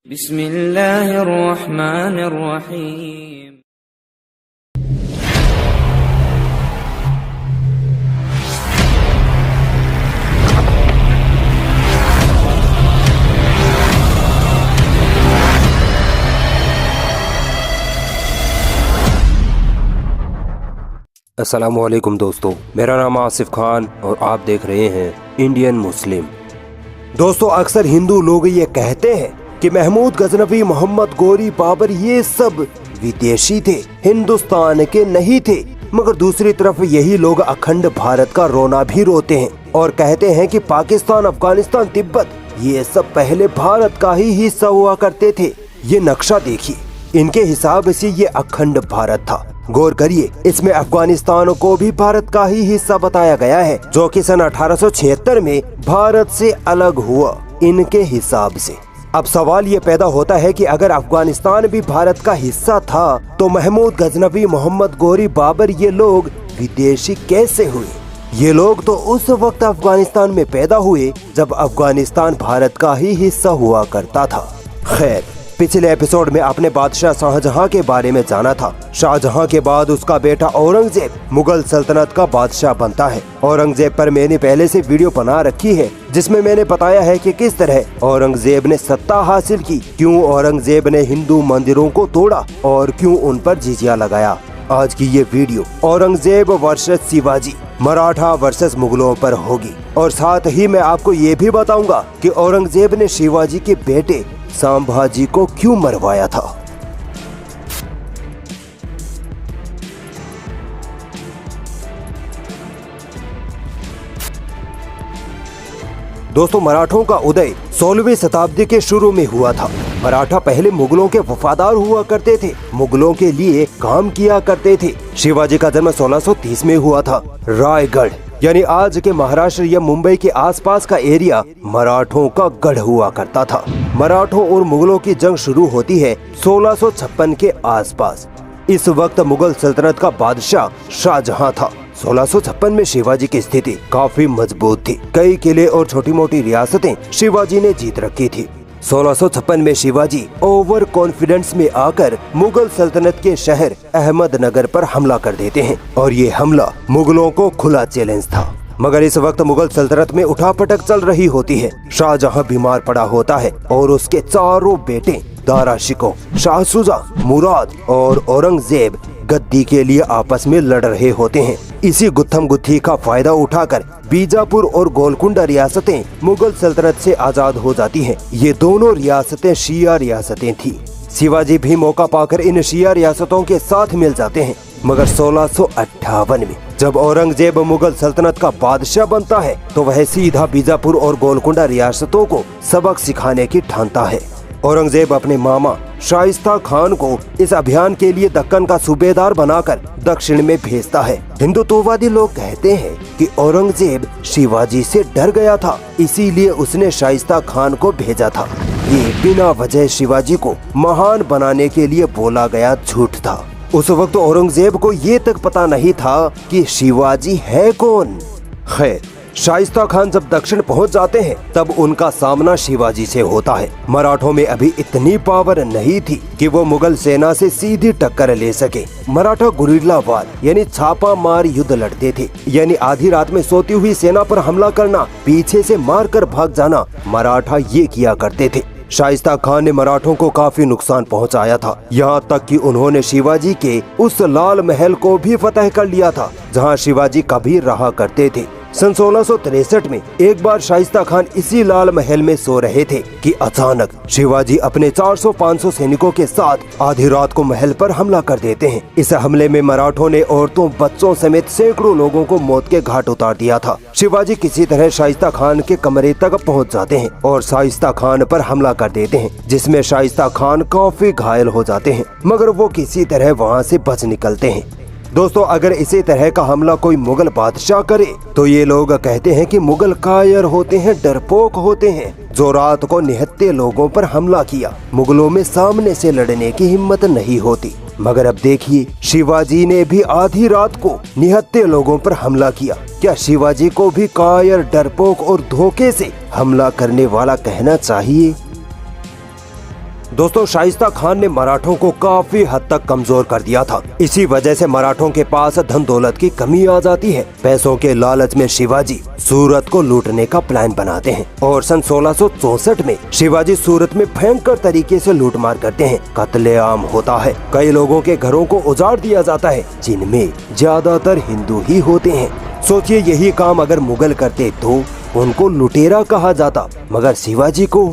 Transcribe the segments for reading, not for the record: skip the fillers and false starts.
बिस्मिल्लाहिर्रहमानिर्रहीम। अस्सलामुअलैकुम दोस्तों, मेरा नाम आसिफ खान और आप देख रहे हैं इंडियन मुस्लिम। दोस्तों, अक्सर हिंदू लोग ये कहते हैं कि महमूद गजनवी, मोहम्मद गोरी, बाबर ये सब विदेशी थे, हिंदुस्तान के नहीं थे। मगर दूसरी तरफ यही लोग अखंड भारत का रोना भी रोते हैं और कहते हैं कि पाकिस्तान, अफगानिस्तान, तिब्बत ये सब पहले भारत का ही हिस्सा हुआ करते थे। ये नक्शा देखिए, इनके हिसाब से ये अखंड भारत था। गौर करिए, इसमें अफगानिस्तान को भी भारत का ही हिस्सा बताया गया है, जो कि सन 1876 में भारत से अलग हुआ इनके हिसाब से। अब सवाल ये पैदा होता है कि अगर अफगानिस्तान भी भारत का हिस्सा था तो महमूद गजनवी, मोहम्मद गोरी, बाबर ये लोग विदेशी कैसे हुए? ये लोग तो उस वक्त अफगानिस्तान में पैदा हुए जब अफगानिस्तान भारत का ही हिस्सा हुआ करता था। खैर, पिछले एपिसोड में आपने बादशाह शाहजहां के बारे में जाना था। शाहजहां के बाद उसका बेटा औरंगजेब मुगल सल्तनत का बादशाह बनता है। औरंगजेब पर मैंने पहले से वीडियो बना रखी है, जिसमें मैंने बताया है कि किस तरह औरंगजेब ने सत्ता हासिल की, क्यों औरंगजेब ने हिंदू मंदिरों को तोड़ा और क्यों उन पर जिजिया लगाया। आज की ये video Aurangzeb versus Shivaji, Maratha versus मुगलों पर होगी और साथ ही मैं आपको ये भी बताऊंगा कि औरंगजेब ने शिवाजी के बेटे संभाजी को क्यों मरवाया था। दोस्तों, मराठों का उदय 16वीं शताब्दी के शुरू में हुआ था। मराठा पहले मुगलों के वफादार हुआ करते थे, मुगलों के लिए काम किया करते थे। शिवाजी का जन्म 1630 में हुआ था। रायगढ़ यानी आज के महाराष्ट्र या मुंबई के आसपास का एरिया मराठों का गढ़ हुआ करता था। मराठों और मुगलों की जंग शुरू होती है 1656 के आसपास। इस वक्त मुगल सल्तनत का बादशाह शाहजहां था। 1656 में शिवाजी की स्थिति काफी मजबूत थी। कई किले और छोटी मोटी रियासतें शिवाजी ने जीत रखी थी। 1656 में शिवाजी ओवर कॉन्फिडेंस में आकर मुगल सल्तनत के शहर अहमदनगर पर हमला कर देते हैं और ये हमला मुगलों को खुला चैलेंज था। मगर इस वक्त मुगल सल्तनत में उठापटक चल रही होती है। शाहजहां बीमार पड़ा होता है और उसके चारों बेटे दारा शिकोह, शाह शुजा, मुराद और औरंगजेब गद्दी के लिए आपस में लड़ रहे होते हैं। इसी गुत्थम गुत्थी का फायदा उठाकर बीजापुर और गोलकुंडा रियासतें मुगल सल्तनत से आजाद हो जाती हैं। ये दोनों रियासतें शिया रियासतें थी। शिवाजी भी मौका पाकर इन शिया रियासतों के साथ मिल जाते हैं। मगर 1658 में जब औरंगजेब मुगल सल्तनत का बादशाह बनता है तो वह सीधा बीजापुर और गोलकुंडा रियासतों को सबक सिखाने की ठानता है। औरंगजेब अपने मामा शाइस्ता खान को इस अभियान के लिए दक्कन का सूबेदार बनाकर दक्षिण में भेजता है। हिंदुत्ववादी लोग कहते हैं कि औरंगजेब शिवाजी से डर गया था, इसीलिए उसने शाइस्ता खान को भेजा था। ये बिना वजह शिवाजी को महान बनाने के लिए बोला गया झूठ था। उस वक्त औरंगजेब को ये तक पता नहीं था कि शिवाजी है कौन। खैर, शाइस्ता खान जब दक्षिण पहुंच जाते हैं तब उनका सामना शिवाजी से होता है। मराठों में अभी इतनी पावर नहीं थी कि वो मुगल सेना से सीधी टक्कर ले सके। मराठा गुरिल्ला वार यानी छापा मार युद्ध लड़ते थे, यानी आधी रात में सोती हुई सेना पर हमला करना, पीछे से मारकर भाग जाना मराठा ये किया करते थे। शाइस्ता खान ने मराठों को काफी नुकसान पहुंचाया था, यहाँ तक कि उन्होंने शिवाजी के उस लाल महल को भी फतह कर लिया था जहाँ शिवाजी कभी रहा करते थे। सन 1663 में एक बार शाइस्ता खान इसी लाल महल में सो रहे थे कि अचानक शिवाजी अपने 400-500 सैनिकों के साथ आधी रात को महल पर हमला कर देते हैं। इस हमले में मराठों ने औरतों, बच्चों समेत सैकड़ों लोगों को मौत के घाट उतार दिया था। शिवाजी किसी तरह शाइस्ता खान के कमरे तक पहुंच जाते हैं और शाइस्ता खान पर हमला कर देते हैं, जिसमें शाइस्ता खान काफी घायल हो जाते हैं, मगर वो किसी तरह वहाँ से बच निकलते हैं। दोस्तों, अगर इसी तरह का हमला कोई मुगल बादशाह करे तो ये लोग कहते हैं कि मुगल कायर होते हैं, डरपोक होते हैं, जो रात को निहत्थे लोगों पर हमला किया। मुगलों में सामने से लड़ने की हिम्मत नहीं होती। मगर अब देखिए, शिवाजी ने भी आधी रात को निहत्थे लोगों पर हमला किया। क्या शिवाजी को भी कायर, डरपोक और धोखे से हमला करने वाला कहना चाहिए? दोस्तों शाइस्ता खान ने मराठों को काफी हद तक कमजोर कर दिया था। इसी वजह से मराठों के पास धन दौलत की कमी आ जाती है। पैसों के लालच में शिवाजी सूरत को लूटने का प्लान बनाते हैं और सन 1664 में शिवाजी सूरत में भयंकर तरीके से लूटमार करते हैं। कत्लेआम होता है, कई लोगों के घरों को उजाड़ दिया जाता है, जिनमें ज्यादातर हिंदू ही होते हैं। सोचिए यही काम अगर मुगल करते तो उनको लुटेरा कहा जाता, मगर शिवाजी को।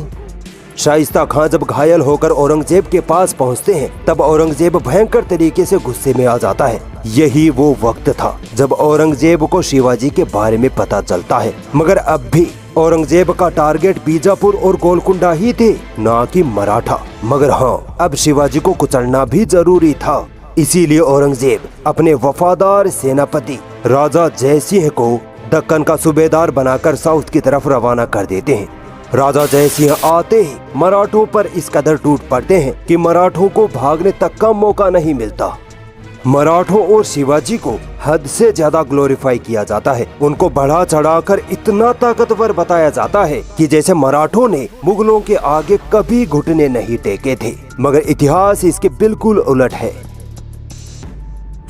शाइस्ता खान जब घायल होकर औरंगजेब के पास पहुंचते हैं तब औरंगजेब भयंकर तरीके से गुस्से में आ जाता है। यही वो वक्त था जब औरंगजेब को शिवाजी के बारे में पता चलता है, मगर अब भी औरंगजेब का टारगेट बीजापुर और गोलकुंडा ही थे, ना कि मराठा। मगर हाँ, अब शिवाजी को कुचलना भी जरूरी था। इसीलिए औरंगजेब अपने वफादार सेनापति राजा जयसिंह को दक्कन का सूबेदार बनाकर साउथ की तरफ रवाना कर देते हैं। राजा जयसिंह आते ही मराठों पर इस कदर टूट पड़ते हैं कि मराठों को भागने तक का मौका नहीं मिलता। मराठों और शिवाजी को हद से ज्यादा ग्लोरीफाई किया जाता है। उनको बढ़ा चढ़ाकर इतना ताकतवर बताया जाता है कि जैसे मराठों ने मुगलों के आगे कभी घुटने नहीं टेके थे, मगर इतिहास इसके बिल्कुल उलट है।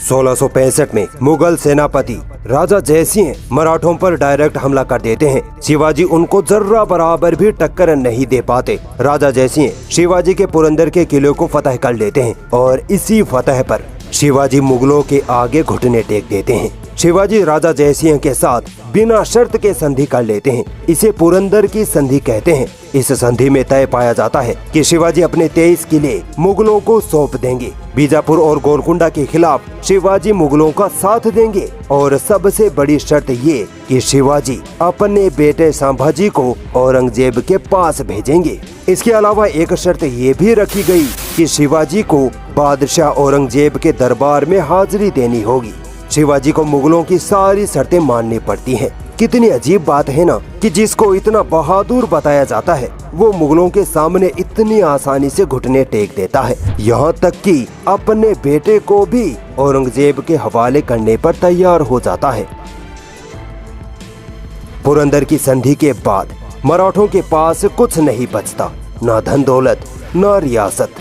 1665 में मुगल सेनापति राजा जयसिंह मराठों पर डायरेक्ट हमला कर देते हैं। शिवाजी उनको जर्रा बराबर भी टक्कर नहीं दे पाते। राजा जयसिंह शिवाजी के पुरंदर के किले को फतह कर लेते हैं और इसी फतह पर शिवाजी मुगलों के आगे घुटने टेक देते हैं। शिवाजी राजा जयसिंह के साथ बिना शर्त के संधि कर लेते हैं। इसे पुरंदर की संधि कहते हैं। इस संधि में तय पाया जाता है कि शिवाजी अपने 23 किले मुगलों को सौंप देंगे। बीजापुर और गोलकुंडा के खिलाफ शिवाजी मुगलों का साथ देंगे और सबसे बड़ी शर्त ये कि शिवाजी अपने बेटे संभाजी को औरंगजेब के पास भेजेंगे। इसके अलावा एक शर्त ये भी रखी गई कि शिवाजी को बादशाह औरंगजेब के दरबार में हाजिरी देनी होगी। शिवाजी को मुगलों की सारी शर्तें माननी पड़ती हैं। कितनी अजीब बात है ना कि जिसको इतना बहादुर बताया जाता है वो मुगलों के सामने इतनी आसानी से घुटने टेक देता है, यहाँ तक कि अपने बेटे को भी औरंगजेब के हवाले करने पर तैयार हो जाता है। पुरंदर की संधि के बाद मराठों के पास कुछ नहीं बचता, ना धन दौलत ना रियासत।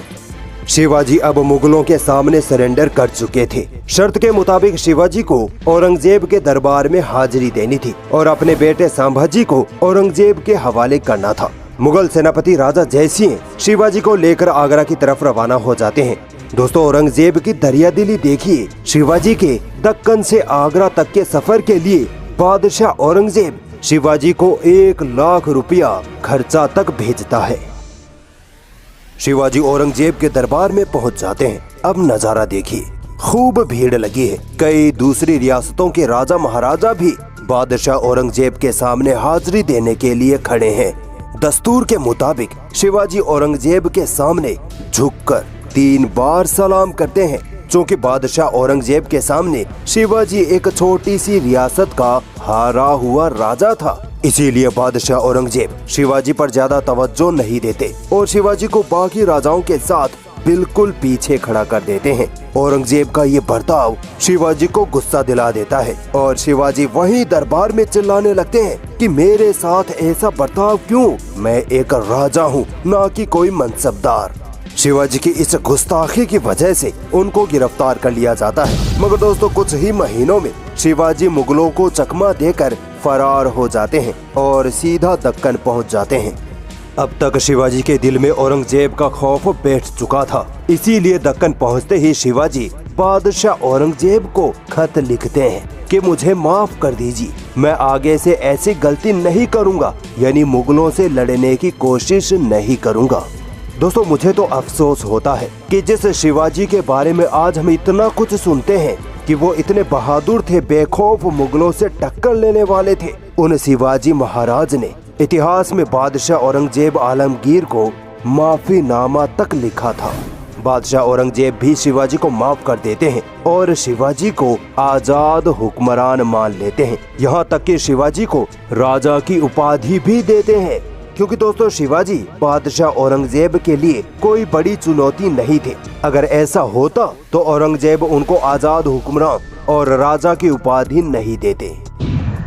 शिवाजी अब मुगलों के सामने सरेंडर कर चुके थे। शर्त के मुताबिक शिवाजी को औरंगजेब के दरबार में हाजिरी देनी थी और अपने बेटे संभाजी को औरंगजेब के हवाले करना था। मुगल सेनापति राजा जयसिंह शिवाजी को लेकर आगरा की तरफ रवाना हो जाते हैं। दोस्तों औरंगजेब की दरियादिली देखिए। शिवाजी के दक्कन से आगरा तक के सफर के लिए बादशाह औरंगजेब शिवाजी को 1 लाख रुपया खर्चा तक भेजता है। शिवाजी औरंगजेब के दरबार में पहुंच जाते हैं। अब नजारा देखिए, खूब भीड़ लगी है। कई दूसरी रियासतों के राजा महाराजा भी बादशाह औरंगजेब के सामने हाजिरी देने के लिए खड़े हैं। दस्तूर के मुताबिक शिवाजी औरंगजेब के सामने झुककर 3 बार सलाम करते हैं। चूँकि बादशाह औरंगजेब के सामने शिवाजी एक छोटी सी रियासत का हारा हुआ राजा था, इसीलिए बादशाह औरंगजेब शिवाजी पर ज्यादा तवज्जो नहीं देते और शिवाजी को बाकी राजाओं के साथ बिल्कुल पीछे खड़ा कर देते हैं। औरंगजेब का ये बर्ताव शिवाजी को गुस्सा दिला देता है और शिवाजी वहीं दरबार में चिल्लाने लगते हैं कि मेरे साथ ऐसा बर्ताव क्यों? मैं एक राजा हूँ, ना कि कोई मनसबदार। शिवाजी की इस गुस्ताखी की वजह से उनको गिरफ्तार कर लिया जाता है। मगर दोस्तों कुछ ही महीनों में शिवाजी मुगलों को चकमा देकर फरार हो जाते हैं और सीधा दक्कन पहुंच जाते हैं। अब तक शिवाजी के दिल में औरंगजेब का खौफ बैठ चुका था, इसीलिए दक्कन पहुंचते ही शिवाजी बादशाह औरंगजेब को खत लिखते हैं कि मुझे माफ कर दीजिए, मैं आगे से ऐसी गलती नहीं करूंगा, यानी मुगलों से लड़ने की कोशिश नहीं करूंगा। दोस्तों मुझे तो अफसोस होता है कि जिस शिवाजी के बारे में आज हम इतना कुछ सुनते हैं कि वो इतने बहादुर थे, बेखौफ मुगलों से टक्कर लेने वाले थे, उन शिवाजी महाराज ने इतिहास में बादशाह औरंगजेब आलमगीर को माफीनामा तक लिखा था। बादशाह औरंगजेब भी शिवाजी को माफ कर देते हैं और शिवाजी को आजाद हुक्मरान मान लेते हैं। यहाँ तक कि शिवाजी को राजा की उपाधि भी देते हैं, क्योंकि दोस्तों शिवाजी बादशाह औरंगजेब के लिए कोई बड़ी चुनौती नहीं थे। अगर ऐसा होता तो औरंगजेब उनको आजाद हुक्मरान और राजा की उपाधि नहीं देते।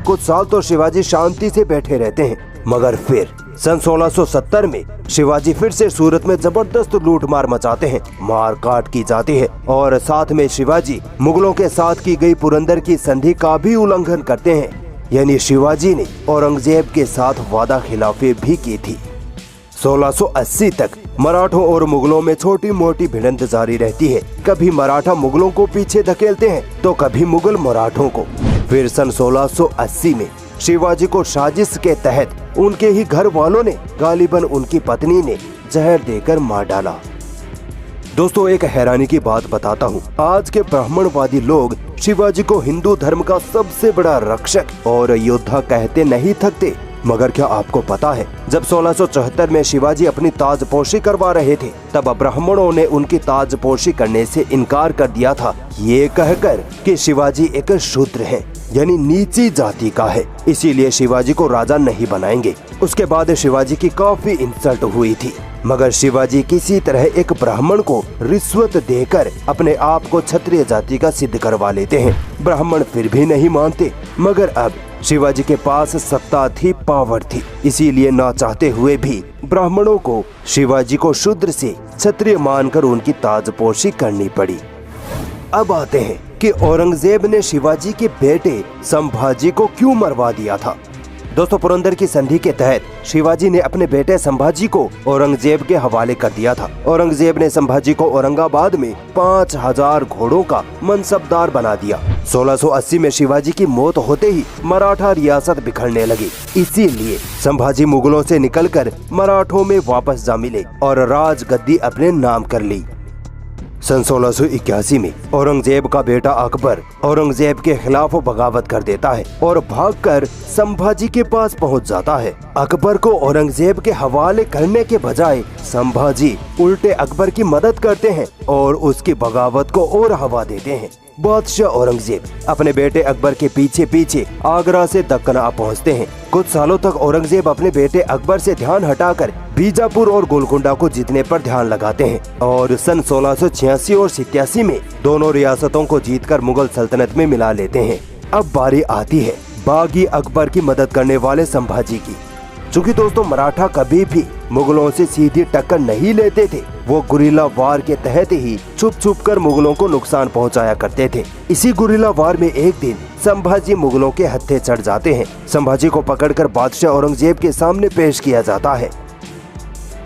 कुछ साल तो शिवाजी शांति से बैठे रहते हैं, मगर फिर सन 1670 में शिवाजी फिर से सूरत में जबरदस्त लूटमार मचाते हैं, मार काट की जाती है और साथ में शिवाजी मुगलों के साथ की गई पुरंदर की संधि का भी उल्लंघन करते हैं। यानी शिवाजी ने औरंगजेब के साथ वादा खिलाफी भी की थी। 1680 तक मराठों और मुगलों में छोटी मोटी भिड़ंत जारी रहती है। कभी मराठा मुगलों को पीछे धकेलते हैं तो कभी मुगल मराठों को। फिर सन 1680 में शिवाजी को साजिश के तहत उनके ही घर वालों ने, गालिबन उनकी पत्नी ने, जहर देकर मार डाला। दोस्तों, एक हैरानी की बात बताता हूँ। आज के ब्राह्मणवादी लोग शिवाजी को हिंदू धर्म का सबसे बड़ा रक्षक और योद्धा कहते नहीं थकते, मगर क्या आपको पता है जब 1674 में शिवाजी अपनी ताजपोशी करवा रहे थे तब ब्राह्मणों ने उनकी ताजपोशी करने से इनकार कर दिया था, ये कहकर कि शिवाजी एक शूद्र है, यानी नीची जाति का है, इसीलिए शिवाजी को राजा नहीं बनाएंगे। उसके बाद शिवाजी की काफी इंसल्ट हुई थी, मगर शिवाजी किसी तरह एक ब्राह्मण को रिश्वत देकर अपने आप को क्षत्रिय जाति का सिद्ध करवा लेते हैं। ब्राह्मण फिर भी नहीं मानते, मगर अब शिवाजी के पास सत्ता थी, पावर थी, इसीलिए ना चाहते हुए भी ब्राह्मणों को शिवाजी को शूद्र से क्षत्रिय मानकर उनकी ताजपोशी करनी पड़ी। अब आते हैं कि औरंगजेब ने शिवाजी के बेटे संभाजी को क्यों मरवा दिया था। दोस्तों, पुरंदर की संधि के तहत शिवाजी ने अपने बेटे संभाजी को औरंगजेब के हवाले कर दिया था। औरंगजेब ने संभाजी को औरंगाबाद में 5000 घोड़ों का मनसबदार बना दिया। 1680 में शिवाजी की मौत होते ही मराठा रियासत बिखरने लगी, इसीलिए संभाजी मुगलों से निकलकर मराठों में वापस जा मिले और राजगद्दी अपने नाम कर ली। सन 1681 में औरंगजेब का बेटा अकबर औरंगजेब के खिलाफ बगावत कर देता है और भागकर संभाजी के पास पहुंच जाता है। अकबर को औरंगजेब के हवाले करने के बजाय संभाजी उल्टे अकबर की मदद करते हैं और उसकी बगावत को और हवा देते हैं। बादशाह औरंगजेब अपने बेटे अकबर के पीछे पीछे आगरा से दक्कन आ पहुँचते हैं। कुछ सालों तक औरंगजेब अपने बेटे अकबर से ध्यान हटाकर बीजापुर और गोलकुंडा को जीतने पर ध्यान लगाते हैं और सन 1686 और 87 में दोनों रियासतों को जीतकर मुगल सल्तनत में मिला लेते हैं। अब बारी आती है बागी अकबर की मदद करने वाले संभाजी की। चूँकि दोस्तों मराठा कभी भी मुगलों से सीधी टक्कर नहीं लेते थे, वो गुरिल्ला वार के तहत ही छुप छुप कर मुगलों को नुकसान पहुंचाया करते थे। इसी गुरिल्ला वार में एक दिन संभाजी मुगलों के हत्थे चढ़ जाते हैं। संभाजी को पकड़कर बादशाह औरंगजेब के सामने पेश किया जाता है।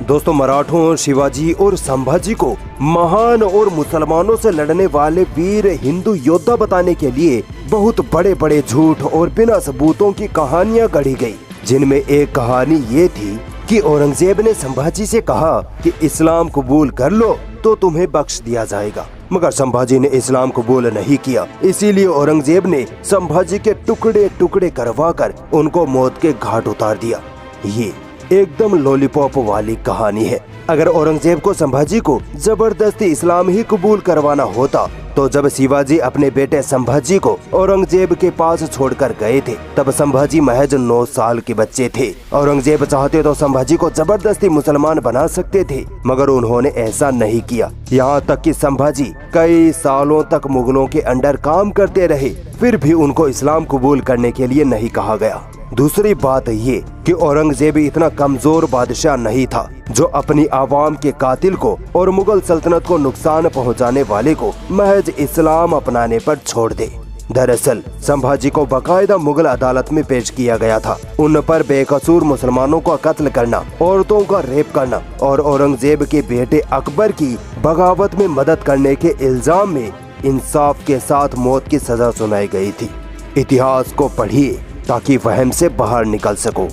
दोस्तों, मराठों, शिवाजी और संभाजी को महान और मुसलमानों से लड़ने वाले वीर हिंदू योद्धा बताने के लिए बहुत बड़े बड़े झूठ और बिना सबूतों की कहानियां गढ़ी गई, जिनमें एक कहानी ये थी कि औरंगजेब ने संभाजी से कहा कि इस्लाम कबूल कर लो तो तुम्हें बख्श दिया जाएगा, मगर संभाजी ने इस्लाम कबूल नहीं किया। इसीलिए औरंगजेब ने संभाजी के टुकड़े टुकड़े करवाकर उनको मौत के घाट उतार दिया। ये एकदम लॉलीपॉप वाली कहानी है। अगर औरंगजेब को संभाजी को जबरदस्ती इस्लाम ही कबूल करवाना होता तो जब शिवाजी अपने बेटे संभाजी को औरंगजेब के पास छोड़कर गए थे तब संभाजी महज 9 साल के बच्चे थे। औरंगजेब चाहते तो संभाजी को जबरदस्ती मुसलमान बना सकते थे, मगर उन्होंने ऐसा नहीं किया। यहाँ तक कि संभाजी कई सालों तक मुगलों के अंडर काम करते रहे, फिर भी उनको इस्लाम कबूल करने के लिए नहीं कहा गया। दूसरी बात ये कि औरंगजेब इतना कमजोर बादशाह नहीं था जो अपनी आवाम के कातिल को और मुगल सल्तनत को नुकसान पहुंचाने वाले को महज इस्लाम अपनाने पर छोड़ दे। दरअसल संभाजी को बाकायदा मुगल अदालत में पेश किया गया था। उन पर बेकसूर मुसलमानों का कत्ल करना, औरतों का रेप करना और औरंगजेब के बेटे अकबर की बगावत में मदद करने के इल्जाम में इंसाफ के साथ मौत की सजा सुनाई गई थी। इतिहास को पढ़िए ताकि वहम से बाहर निकल सको।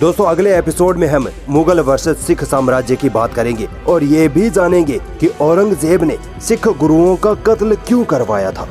दोस्तों, अगले एपिसोड में हम मुगल वर्सेस सिख साम्राज्य की बात करेंगे और ये भी जानेंगे कि औरंगजेब ने सिख गुरुओं का कत्ल क्यों करवाया था।